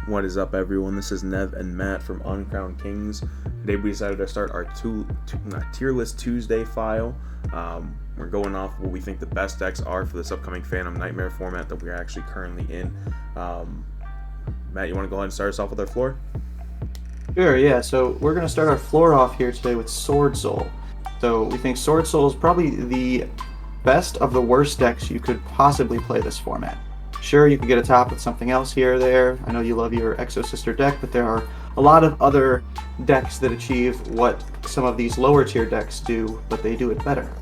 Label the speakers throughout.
Speaker 1: What is up, everyone? This is Nev and Matt from Uncrowned Kings. Today we decided to start our tier list Tuesday file. We're going off what we think the best decks are for this upcoming Phantom Nightmare format that we're actually currently in. Matt, you want to go ahead and start us off with our floor?
Speaker 2: Sure, yeah. So we're going to start our floor off here today with Sword Soul. So we think Sword Soul is probably the best of the worst decks you could possibly play this format. Sure, you could get a top with something else here or there. I know you love your Exo Sister deck, but there are a lot of other decks that achieve what some of these lower tier decks do, but they do it better.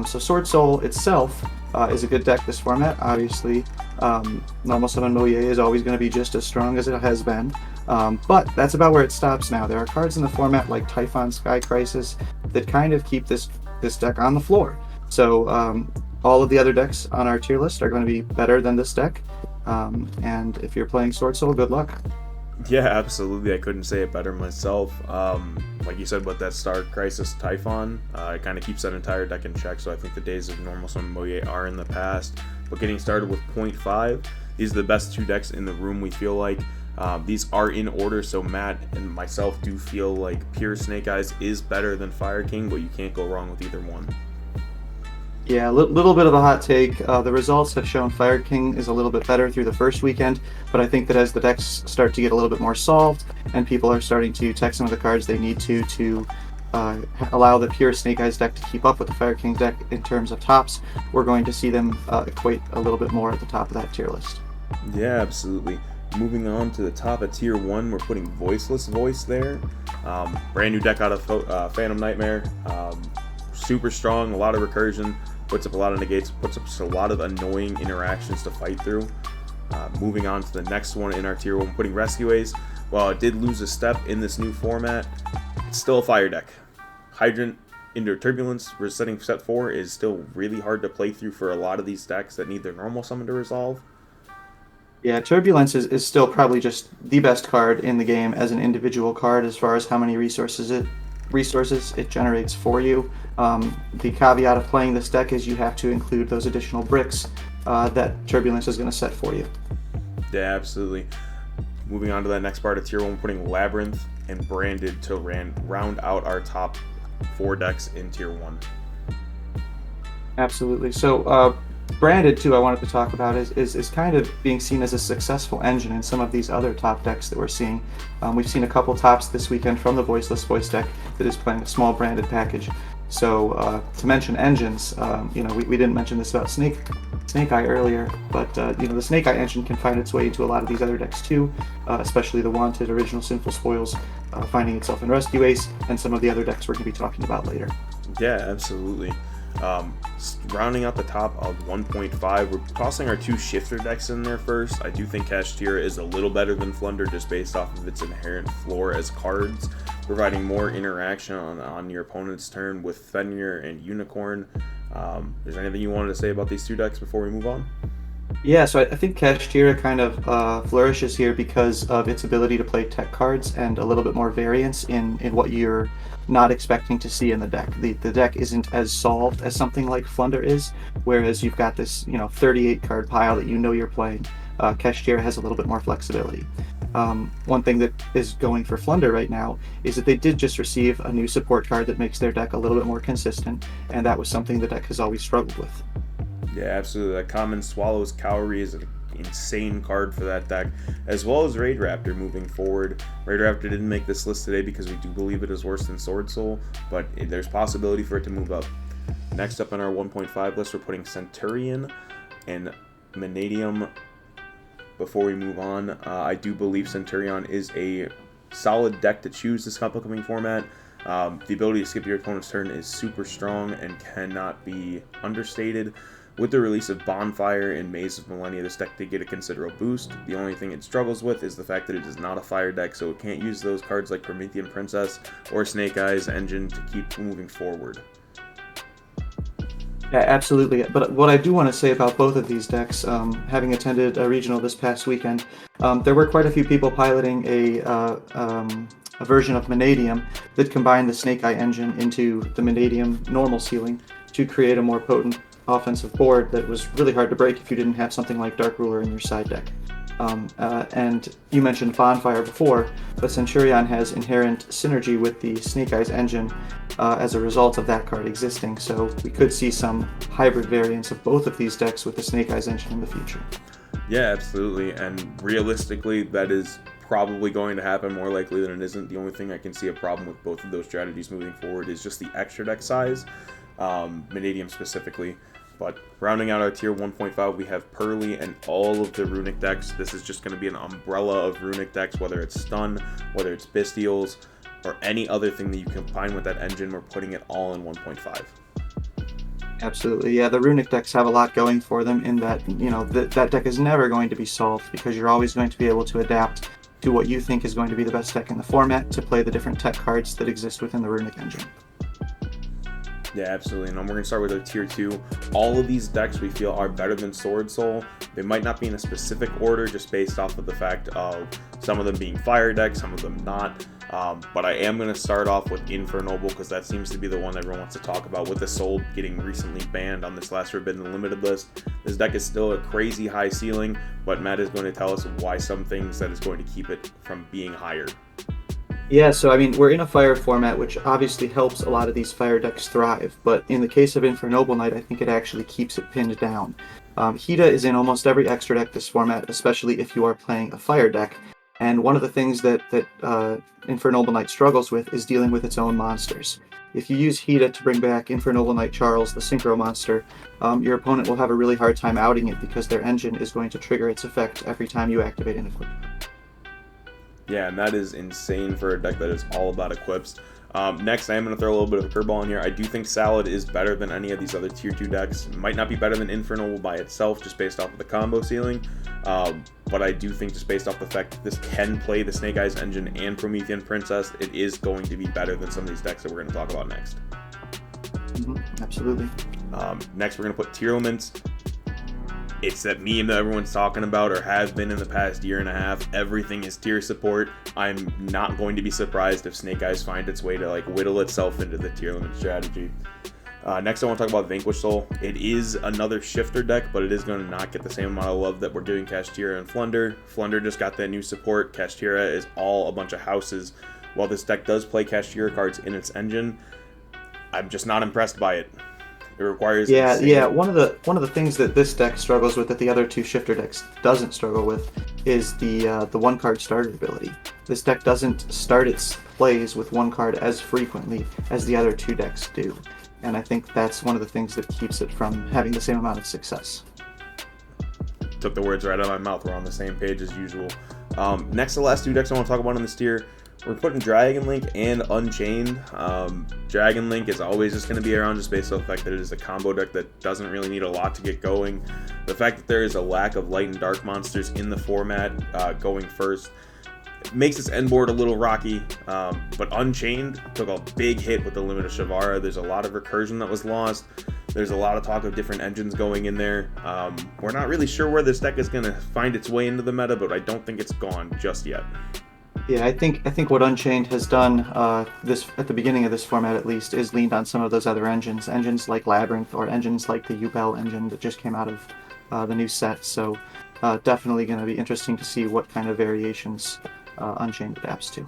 Speaker 2: So Sword Soul itself is a good deck this format. Obviously, Normal Summon Moye is always going to be just as strong as it has been. But that's about where it stops now. There are cards in the format like Typhon Sky Crisis that kind of keep this deck on the floor. So all of the other decks on our tier list are going to be better than this deck. And if you're playing Sword Soul, good luck.
Speaker 1: Yeah, absolutely. I couldn't say it better myself. Like you said about that Star Crisis Typhon, it kind of keeps that entire deck in check, so I think the days of Normal Summon Moye are in the past. But getting started with 0.5, these are the best two decks in the room, we feel like. These are in order, so Matt and myself do feel like Pure Snake Eyes is better than Fire King, but you can't go wrong with either one.
Speaker 2: Yeah, a little bit of a hot take. The results have shown Fire King is a little bit better through the first weekend, but I think that as the decks start to get a little bit more solved and people are starting to tech some of the cards they need to allow the Pure Snake Eyes deck to keep up with the Fire King deck in terms of tops, we're going to see them equate a little bit more at the top of that tier list.
Speaker 1: Yeah, absolutely. Moving on to the top of tier 1, we're putting Voiceless Voice there. Brand new deck out of Phantom Nightmare. Super strong, a lot of recursion, puts up a lot of negates, puts up a lot of annoying interactions to fight through. Moving on to the next one in our tier 1, putting Rescue Ace. While it did lose a step in this new format, it's still a fire deck. Hydrant into Turbulence for setting set 4 is still really hard to play through for a lot of these decks that need their normal summon to resolve.
Speaker 2: Yeah, Turbulence is still probably just the best card in the game as an individual card as far as how many resources it generates for you. The caveat of playing this deck is you have to include those additional bricks that Turbulence is going to set for you.
Speaker 1: Yeah, absolutely. Moving on to that next part of tier 1, putting Labyrinth and Branded to round out our top 4 decks in tier 1.
Speaker 2: Absolutely. So Branded, too, I wanted to talk about is kind of being seen as a successful engine in some of these other top decks that we're seeing. We've seen a couple tops this weekend from the Voiceless Voice deck that is playing a small Branded package. So to mention engines, we didn't mention this about Snake Eye earlier, but the Snake Eye engine can find its way into a lot of these other decks too, especially the Wanted, Original Sinful Spoils, finding itself in Rescue Ace, and some of the other decks we're going to be talking about later.
Speaker 1: Yeah, absolutely. Rounding out the top of 1.5, we're tossing our 2 shifter decks in there first. I do think Kashtira is a little better than Flunder just based off of its inherent floor as cards, providing more interaction on your opponent's turn with Fenrir and Unicorn. Is there anything you wanted to say about these 2 decks before we move on?
Speaker 2: Yeah, so I think Kashtira kind of flourishes here because of its ability to play tech cards and a little bit more variance in what you're not expecting to see in the deck. The deck isn't as solved as something like Flunder is, whereas you've got this 38 card pile that you're playing. Kashtira has a little bit more flexibility. One thing that is going for Flunder right now is that they did just receive a new support card that makes their deck a little bit more consistent, and that was something the deck has always struggled with.
Speaker 1: Yeah, absolutely. That Common Swallow's Cowrie is an insane card for that deck, as well as Raid Raptor moving forward. Raid Raptor didn't make this list today because we do believe it is worse than Sword Soul, but there's possibility for it to move up. Next up on our 1.5 list, we're putting Centurion and Manadium. Before we move on, I do believe Centurion is a solid deck to choose this upcoming format. The ability to skip your opponent's turn is super strong and cannot be understated. With the release of Bonfire and Maze of Millennia, this deck did get a considerable boost. The only thing it struggles with is the fact that it is not a fire deck, so it can't use those cards like Promethean Princess or Snake Eyes Engine to keep moving forward.
Speaker 2: Yeah, absolutely. But what I do want to say about both of these decks, having attended a regional this past weekend, there were quite a few people piloting a version of Manadium that combined the Snake Eye engine into the Manadium normal ceiling to create a more potent offensive board that was really hard to break if you didn't have something like Dark Ruler in your side deck. And you mentioned Bonfire before, but Centurion has inherent synergy with the Snake Eyes engine as a result of that card existing, so we could see some hybrid variants of both of these decks with the Snake Eyes engine in the future.
Speaker 1: Yeah, absolutely. And realistically, that is probably going to happen more likely than it isn't. The only thing I can see a problem with both of those strategies moving forward is just the extra deck size, Vanadium specifically. But rounding out our tier 1.5, we have Pearly and all of the Runic decks. This is just going to be an umbrella of Runic decks, whether it's Stun, whether it's Bestials, or any other thing that you combine with that engine. We're putting it all in 1.5.
Speaker 2: Absolutely, yeah. The Runic decks have a lot going for them in that, that deck is never going to be solved because you're always going to be able to adapt to what you think is going to be the best deck in the format to play the different tech cards that exist within the Runic engine.
Speaker 1: Yeah, absolutely. And we're going to start with our tier 2. All of these decks we feel are better than Sword Soul. They might not be in a specific order just based off of the fact of some of them being fire decks, some of them not. But I am going to start off with Infernoble because that seems to be the one everyone wants to talk about, with the Soul getting recently banned on this last Forbidden Limited list. This deck is still a crazy high ceiling, but Matt is going to tell us why some things that is going to keep it from being higher.
Speaker 2: Yeah, so I mean, we're in a fire format, which obviously helps a lot of these fire decks thrive, but in the case of Infernoble Knight, I think it actually keeps it pinned down. Hida is in almost every extra deck this format, especially if you are playing a fire deck, and one of the things that Infernoble Knight struggles with is dealing with its own monsters. If you use Hida to bring back Infernoble Knight Charles, the Synchro monster, your opponent will have a really hard time outing it because their engine is going to trigger its effect every time you activate an equip.
Speaker 1: Yeah, and that is insane for a deck that is all about equips. Next, I am going to throw a little bit of a curveball in here. I do think Salad is better than any of these other tier 2 decks. It might not be better than Infernoble by itself, just based off of the combo ceiling. But I do think just based off the fact that this can play the Snake Eyes engine and Promethean Princess, it is going to be better than some of these decks that we're going to talk about next.
Speaker 2: Absolutely.
Speaker 1: Next, we're going to put tier elements. It's that meme that everyone's talking about or has been in the past year and a half. Everything is tier support. I'm not going to be surprised if Snake Eyes find its way to whittle itself into the tier limit strategy. Next, I want to talk about Vanquish Soul. It is another shifter deck, but it is going to not get the same amount of love that we're doing Kashtira and Flunder. Flunder just got that new support. Kashtira is all a bunch of houses. While this deck does play Kashtira cards in its engine, I'm just not impressed by it. It requires
Speaker 2: One of the things that this deck struggles with that the other two shifter decks doesn't struggle with is the one card starter ability. This deck doesn't start its plays with one card as frequently as the other two decks do, and I think that's one of the things that keeps it from having the same amount of success.
Speaker 1: Took the words right out of my mouth. We're on the same page as usual. Next, the last two decks I want to talk about in this tier. We're putting Dragon Link and Unchained. Dragon Link is always just going to be around just based on the fact that it is a combo deck that doesn't really need a lot to get going. The fact that there is a lack of light and dark monsters in the format going first makes its end board a little rocky. But Unchained took a big hit with the limit of Shavara. There's a lot of recursion that was lost. There's a lot of talk of different engines going in there. We're not really sure where this deck is going to find its way into the meta, but I don't think it's gone just yet.
Speaker 2: Yeah, I think what Unchained has done this at the beginning of this format at least is leaned on some of those other engines like Labyrinth or engines like the Ubel engine that just came out of the new set. So definitely going to be interesting to see what kind of variations Unchained adapts to.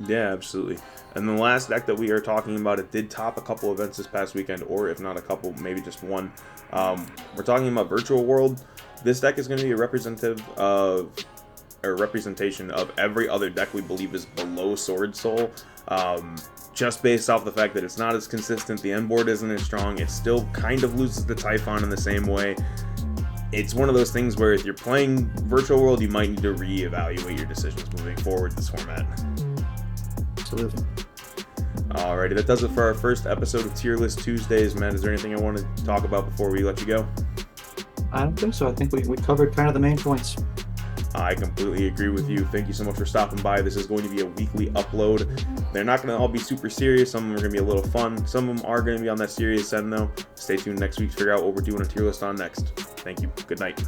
Speaker 1: Yeah, absolutely. And the last deck that we are talking about, it did top a couple events this past weekend, or if not a couple, maybe just one. We're talking about Virtual World. This deck is going to be a representation of every other deck we believe is below Sword Soul. Just based off the fact that it's not as consistent, the end board isn't as strong, it still kind of loses the Typhon in the same way. It's one of those things where if you're playing Virtual World, you might need to reevaluate your decisions moving forward this format.
Speaker 2: Absolutely.
Speaker 1: Alrighty, that does it for our first episode of Tier List Tuesdays. Matt, is there anything I want to talk about before we let you go?
Speaker 2: I don't think so. I think we covered kind of the main points.
Speaker 1: I completely agree with you. Thank you so much for stopping by. This is going to be a weekly upload. They're not going to all be super serious. Some of them are going to be a little fun. Some of them are going to be on that serious end, though. Stay tuned next week to figure out what we're doing a tier list on next. Thank you. Good night.